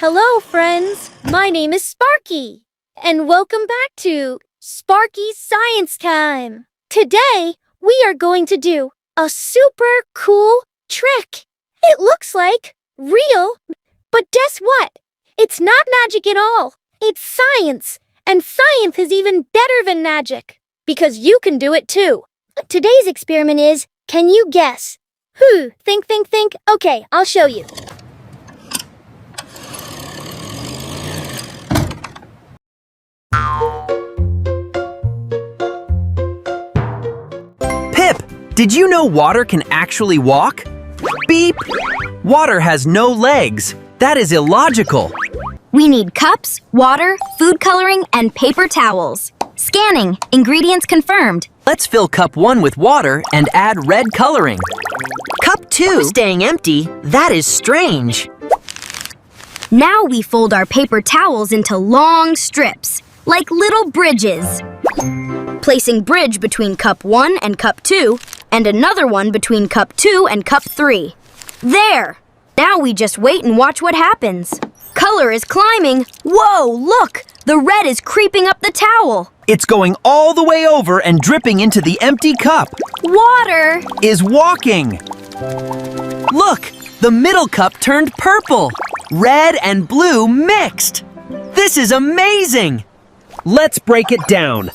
Hello, friends. My name is Sparky, and welcome back to Sparky Science Time. Today, we are going to do a super cool trick. It looks like real, but guess what? It's not magic at all. It's science, and science is even better than magic, because you can do it too. Today's experiment is, can you guess? Think. Okay, I'll show you. Pip, did you know water can actually walk? Beep! Water has no legs. That is illogical. We need cups, water, food coloring, and paper towels. Scanning. Ingredients confirmed. Let's fill cup 1 with water and add red coloring. Cup 2 staying empty? That is strange. Now we fold our paper towels into long strips, like little bridges. Placing bridge between cup 1 and cup 2, and another one between cup 2 and cup 3. There! Now we just wait and watch what happens. Color is climbing. Whoa, look! The red is creeping up the towel. It's going all the way over and dripping into the empty cup. Water! Is walking. Look! The middle cup turned purple. Red and blue mixed. This is amazing! Let's break it down.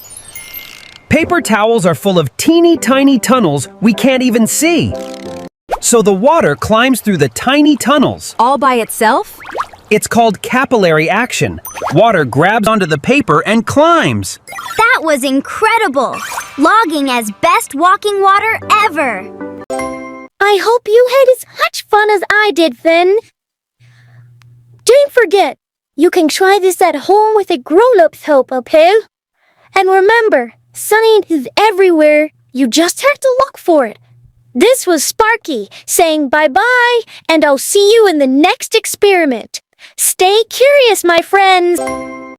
Paper towels are full of teeny tiny tunnels we can't even see. So the water climbs through the tiny tunnels. All by itself? It's called capillary action. Water grabs onto the paper and climbs. That was incredible! Logging as best walking water ever! I hope you had as much fun as I did, Finn. Don't forget, you can try this at home with a grown-up's help, okay? And remember, science is everywhere. You just have to look for it. This was Sparky saying bye-bye, and I'll see you in the next experiment. Stay curious, my friends.